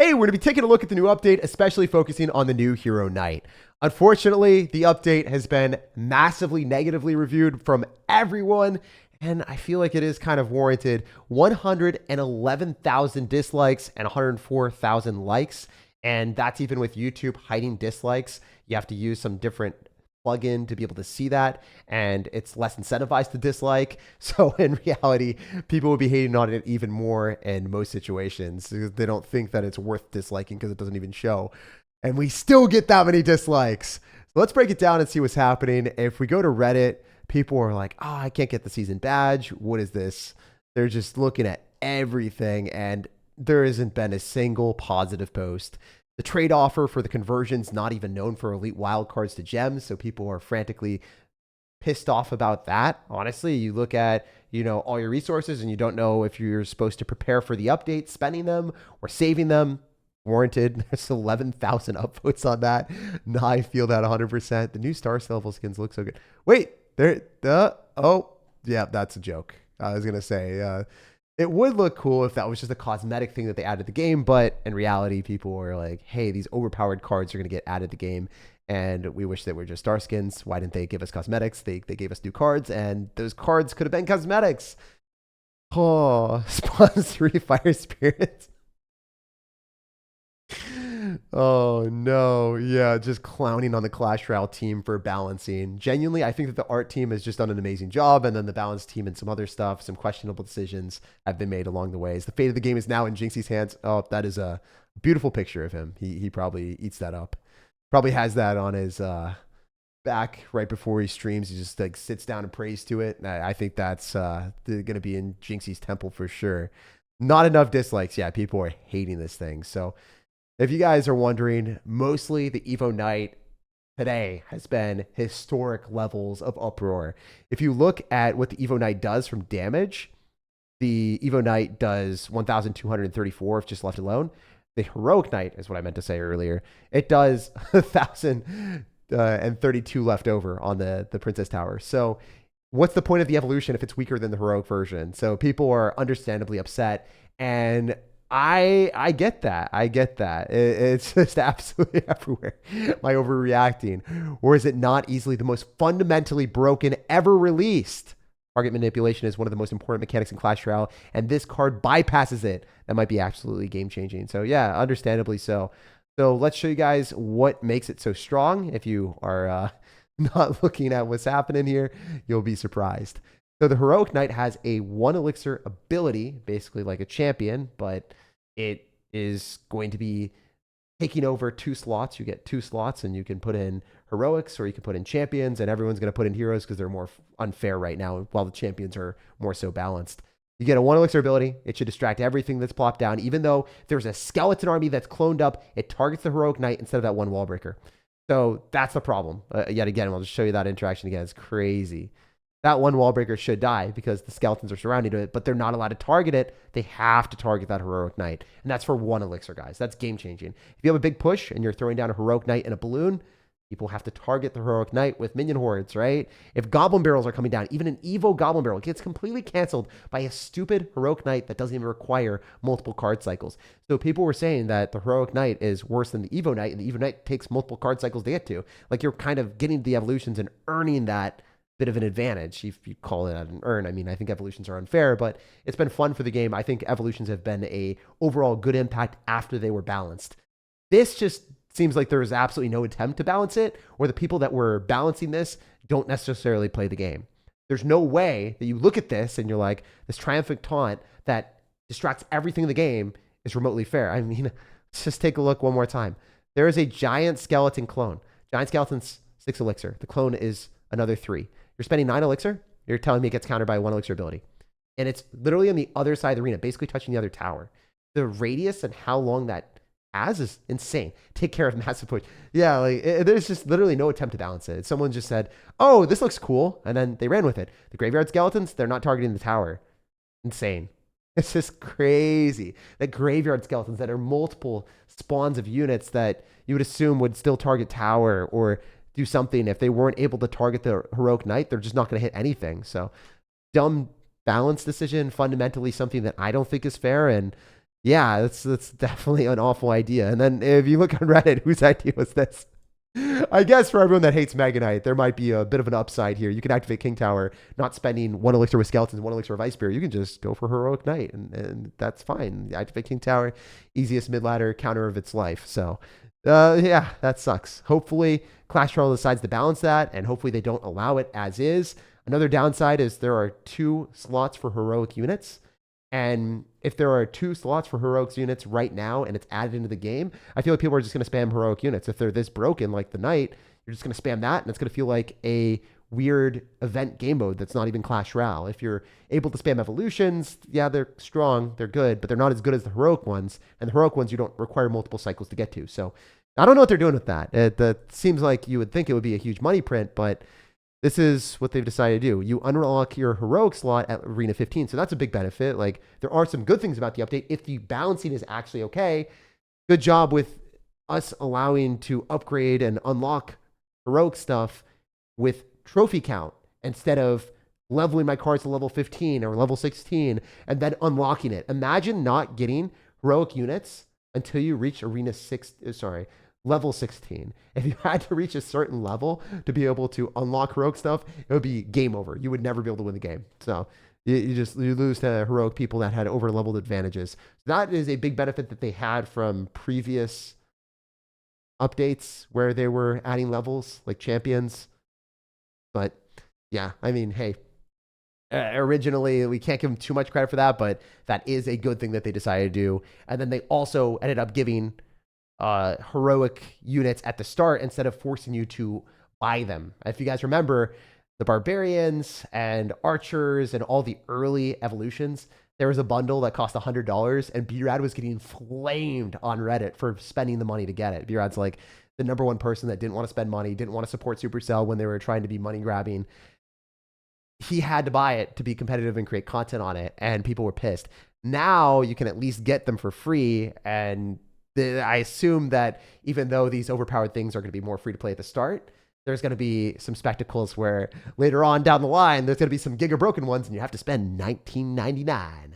Hey, we're going to be taking a look at the new update, especially focusing on the new Hero Knight. Unfortunately, the update has been massively negatively reviewed from everyone, and I feel like it is kind of warranted. 111,000 dislikes and 104,000 likes, and that's even with YouTube hiding dislikes. You have to use some different plugin to be able to see that, and it's less incentivized to dislike. So in reality, people would be hating on it even more in most situations. They don't think that it's worth disliking because it doesn't even show. And we still get that many dislikes. So let's break it down and see what's happening. If we go to Reddit, people are like, oh, I can't get the season badge. What is this? They're just looking at everything, and there hasn't been a single positive post. The trade offer for the conversion's not even known for elite wildcards to gems, so people are frantically pissed off about that. Honestly, you look at, all your resources and you don't know if you're supposed to prepare for the update, spending them or saving them. Warranted. There's 11,000 upvotes on that. No, I feel that 100%. The new star level skins look so good. Wait, oh, yeah, that's a joke. I was going to say, it would look cool if that was just a cosmetic thing that they added to the game, but in reality, people were like, hey, these overpowered cards are going to get added to the game, and we wish they were just star skins. Why didn't they give us cosmetics? They gave us new cards, and those cards could have been cosmetics. Oh, spawns 3 fire spirits. Oh no, yeah, just clowning on the Clash Royale team for balancing. Genuinely, I think that the art team has just done an amazing job, and then the balance team and some other stuff, some questionable decisions have been made along the ways. The fate of the game is now in Jinxie's hands. Oh, that is a beautiful picture of him. He probably eats that up. Probably has that on his back right before he streams. He just like sits down and prays to it. I think that's going to be in Jinxie's temple for sure. Not enough dislikes. Yeah, people are hating this thing. So if you guys are wondering, mostly the Evo Knight today has been historic levels of uproar. If you look at what the Evo Knight does from damage, the Evo Knight does 1,234 if just left alone. The Heroic Knight is what I meant to say earlier. It does 1,032 left over on the Princess Tower. So what's the point of the evolution if it's weaker than the Heroic version? So people are understandably upset, and I get that. I get that. It's just absolutely everywhere. Am I overreacting? Or is it not easily the most fundamentally broken ever released? Target manipulation is one of the most important mechanics in Clash Royale, and this card bypasses it. That might be absolutely game-changing. So yeah, understandably so. So let's show you guys what makes it so strong. If you are not looking at what's happening here, you'll be surprised. So the Heroic Knight has a 1 elixir ability, basically like a champion, but it is going to be taking over 2 slots. You get 2 slots, and you can put in heroics or you can put in champions, and everyone's going to put in heroes because they're more unfair right now, while the champions are more so balanced. You get a 1 elixir ability. It should distract everything that's plopped down. Even though there's a skeleton army that's cloned up, it targets the Heroic Knight instead of that 1 wall breaker. So that's the problem. Yet again, I'll just show you that interaction again. It's crazy. That 1 wall breaker should die because the skeletons are surrounding it, but they're not allowed to target it. They have to target that Heroic Knight. And that's for 1 elixir, guys. That's game changing. If you have a big push and you're throwing down a Heroic Knight in a balloon, people have to target the Heroic Knight with minion hordes, right? If Goblin Barrels are coming down, even an Evo Goblin Barrel gets completely canceled by a stupid Heroic Knight that doesn't even require multiple card cycles. So people were saying that the Heroic Knight is worse than the Evo Knight, and the Evo Knight takes multiple card cycles to get to. Like, you're kind of getting the evolutions and earning that bit of an advantage, if you call it an earn. I mean, I think evolutions are unfair, but it's been fun for the game. I think evolutions have been a overall good impact after they were balanced. This just seems like there was absolutely no attempt to balance it, or the people that were balancing this don't necessarily play the game. There's no way that you look at this and you're like, this triumphant taunt that distracts everything in the game is remotely fair. I mean, let's just take a look one more time. There is a giant skeleton clone. Giant skeleton's 6 elixir. The clone is another 3. You're spending 9 elixir. You're telling me it gets countered by 1 elixir ability. And it's literally on the other side of the arena, basically touching the other tower. The radius and how long that has is insane. Take care of massive push. Yeah, like there's just literally no attempt to balance it. Someone just said, oh, this looks cool. And then they ran with it. The graveyard skeletons, they're not targeting the tower. Insane. It's just crazy. The graveyard skeletons that are multiple spawns of units that you would assume would still target tower or do something. If they weren't able to target the Heroic Knight, they're just not going to hit anything. So dumb balance decision, fundamentally something that I don't think is fair. And Yeah, that's definitely an awful idea. And then if you look on Reddit, whose idea was this? I guess for everyone that hates Mega Knight, there might be a bit of an upside here. You can activate King Tower, not spending one elixir with skeletons, one elixir of Ice Spear. You can just go for Heroic Knight, and that's fine. Activate King Tower, easiest mid ladder counter of its life. So, yeah, that sucks. Hopefully, Clash Royale decides to balance that, and hopefully they don't allow it as is. Another downside is there are 2 slots for heroic units. And if there are 2 slots for heroics units right now and it's added into the game, I feel like people are just going to spam heroic units. If they're this broken, like the knight, you're just going to spam that, and it's going to feel like a weird event game mode that's not even Clash Royale. If you're able to spam evolutions, yeah, they're strong, they're good, but they're not as good as the heroic ones. And the heroic ones you don't require multiple cycles to get to. So I don't know what they're doing with that. That seems like you would think it would be a huge money print, but this is what they've decided to do. You unlock your heroic slot at Arena 15. So that's a big benefit. Like, there are some good things about the update. If the balancing is actually okay, good job with us allowing to upgrade and unlock heroic stuff with trophy count instead of leveling my cards to level 15 or level 16 and then unlocking it. Imagine not getting heroic units until you reach level 16. If you had to reach a certain level to be able to unlock heroic stuff, it would be game over. You would never be able to win the game. So you lose to heroic people that had over leveled advantages. That is a big benefit that they had from previous updates where they were adding levels like champions. But yeah, I mean, hey, originally we can't give them too much credit for that, but that is a good thing that they decided to do. And then they also ended up giving heroic units at the start instead of forcing you to buy them. If you guys remember, the barbarians and archers and all the early evolutions, there was a bundle that cost $100, and B-Rad was getting flamed on Reddit for spending the money to get it. B-Rad's like the number one person that didn't want to spend money, didn't want to support Supercell when they were trying to be money grabbing. He had to buy it to be competitive and create content on it, and people were pissed. Now you can at least get them for free, and I assume that even though these overpowered things are going to be more free to play at the start, there's going to be some spectacles where later on down the line, there's going to be some Giga Broken ones, and you have to spend $19.99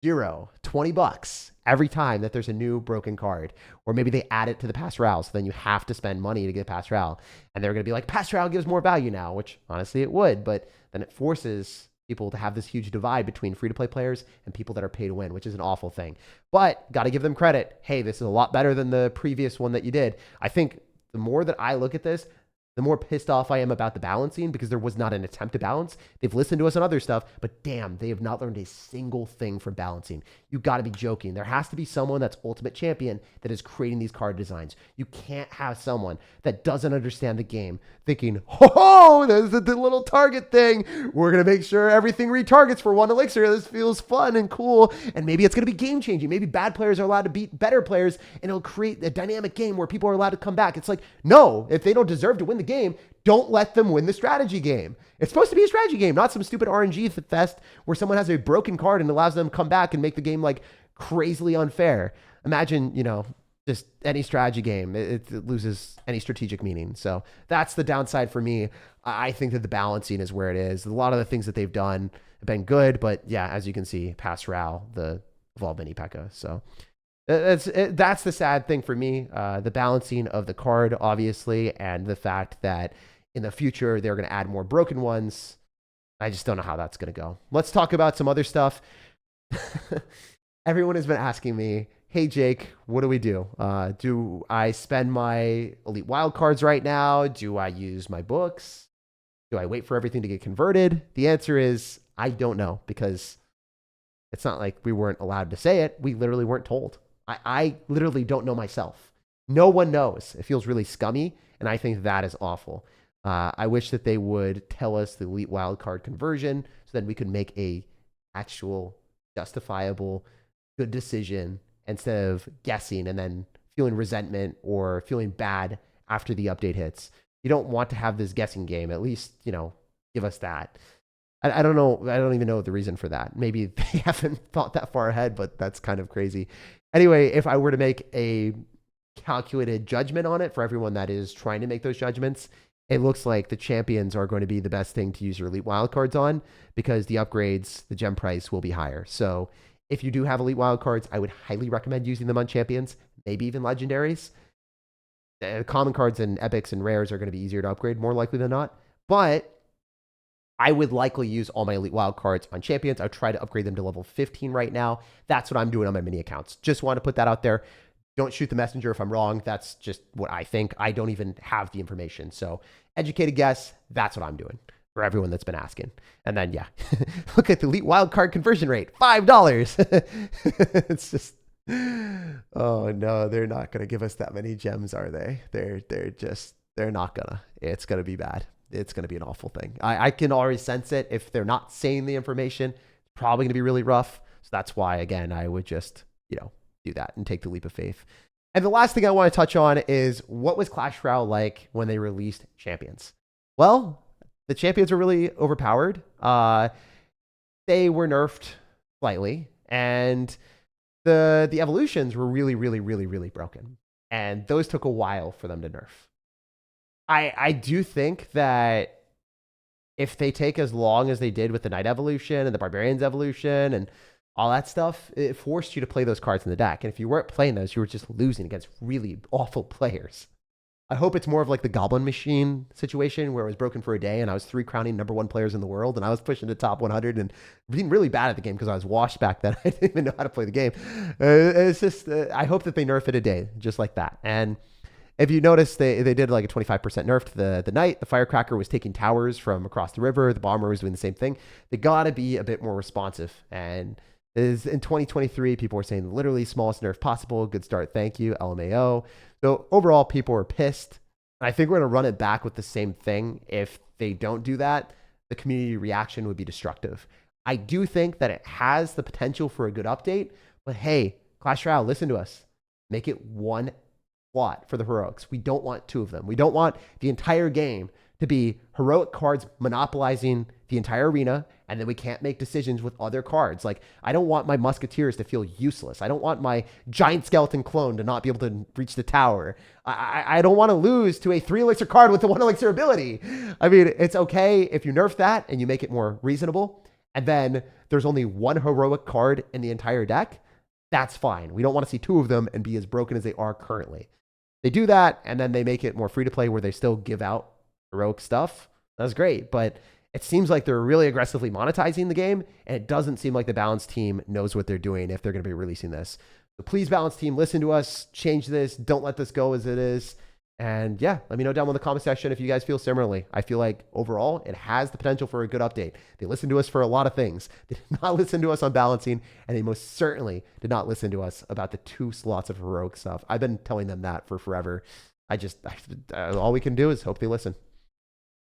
$20 every time that there's a new broken card. Or maybe they add it to the Pass Royale, so then you have to spend money to get Pass Royale. And they're going to be like, Pass Royale gives more value now, which honestly it would, but then it forces people to have this huge divide between free-to-play players and people that are pay to win, which is an awful thing. But got to give them credit. Hey, this is a lot better than the previous one that you did. I think the more that I look at this, the more pissed off I am about the balancing, because there was not an attempt to balance. They've listened to us on other stuff, but damn, they have not learned a single thing from balancing. You got to be joking. There has to be someone that's ultimate champion that is creating these card designs. You can't have someone that doesn't understand the game thinking, oh, there's the little target thing. We're going to make sure everything retargets for 1 elixir. This feels fun and cool. And maybe it's going to be game changing. Maybe bad players are allowed to beat better players, and it'll create a dynamic game where people are allowed to come back. It's like, no, if they don't deserve to win the game, don't let them win the strategy game. It's supposed to be a strategy game, not some stupid RNG fest where someone has a broken card and allows them to come back and make the game like crazily unfair. Imagine, just any strategy game, it loses any strategic meaning. So that's the downside for me. I think that the balancing is where it is. A lot of the things that they've done have been good, but yeah, as you can see, Pass Royale, the Evolve Mini P.E.K.K.A. So that's the sad thing for me. The balancing of the card, obviously, and the fact that in the future they're going to add more broken ones. I just don't know how that's going to go. Let's talk about some other stuff. Everyone has been asking me, hey, Jake, what do we do? Do I spend my Elite Wildcards right now? Do I use my books? Do I wait for everything to get converted? The answer is I don't know, because it's not like we weren't allowed to say it. We literally weren't told. I literally don't know myself. No one knows. It feels really scummy, and I think that is awful. I wish that they would tell us the Elite Wildcard conversion so that we could make a actual justifiable good decision instead of guessing and then feeling resentment or feeling bad after the update hits. You don't want to have this guessing game. At least, give us that. I don't know. I don't even know the reason for that. Maybe they haven't thought that far ahead, but that's kind of crazy. Anyway, if I were to make a calculated judgment on it for everyone that is trying to make those judgments, it looks like the champions are going to be the best thing to use your Elite Wildcards on, because the upgrades, the gem price will be higher. So If you do have elite wildcards, I would highly recommend using them on champions, maybe even legendaries. Common cards and epics and rares are going to be easier to upgrade, more likely than not. But I would likely use all my elite wildcards on champions. I would try to upgrade them to level 15 right now. That's what I'm doing on my mini accounts. Just want to put that out there. Don't shoot the messenger if I'm wrong. That's just what I think. I don't even have the information. So educated guess, that's what I'm doing for everyone that's been asking. And then, yeah, look at the elite wildcard conversion rate, $5. It's just, oh no, they're not going to give us that many gems, are they? They're not gonna. It's going to be bad. It's going to be an awful thing. I can already sense it. If they're not saying the information, it's probably going to be really rough. So that's why, again, I would just, do that and take the leap of faith. And the last thing I want to touch on is, what was Clash Royale like when they released champions? Well, the champions were really overpowered. They were nerfed slightly, and the evolutions were really, really, really, really broken. And those took a while for them to nerf. I do think that if they take as long as they did with the Knight evolution and the Barbarians evolution and all that stuff, it forced you to play those cards in the deck. And if you weren't playing those, you were just losing against really awful players. I hope it's more of like the Goblin Machine situation where it was broken for a day and I was 3 crowning #1 players in the world and I was pushing to top 100 and being really bad at the game because I was washed back then. I didn't even know how to play the game. It's just, I hope that they nerf it a day just like that. And if you notice, they did like a 25% nerf to the Knight. The Firecracker was taking towers from across the river. The Bomber was doing the same thing. They got to be a bit more responsive. And is in 2023, people were saying literally smallest nerf possible. Good start. Thank you. LMAO. So overall, people were pissed. I think we're going to run it back with the same thing. If they don't do that, the community reaction would be destructive. I do think that it has the potential for a good update. But hey, Clash Royale, listen to us. Make it one slot for the heroics. We don't want 2 of them. We don't want the entire game to be heroic cards monopolizing the entire arena, and then we can't make decisions with other cards. Like, I don't want my musketeers to feel useless. I don't want my giant skeleton clone to not be able to reach the tower. I don't want to lose to a 3 elixir card with the 1 elixir ability. I mean, it's okay if you nerf that and you make it more reasonable, and then there's only 1 heroic card in the entire deck. That's fine. We don't want to see 2 of them and be as broken as they are currently. They do that, and then they make it more free to play where they still give out heroic stuff. That's great, but it seems like they're really aggressively monetizing the game, and it doesn't seem like the Balance team knows what they're doing if they're going to be releasing this. So please, Balance team, listen to us, change this, don't let this go as it is. And yeah, let me know down in the comment section if you guys feel similarly. I feel like overall, it has the potential for a good update. They listened to us for a lot of things. They did not listen to us on balancing, and they most certainly did not listen to us about the 2 slots of heroic stuff. I've been telling them that for forever. All we can do is hope they listen.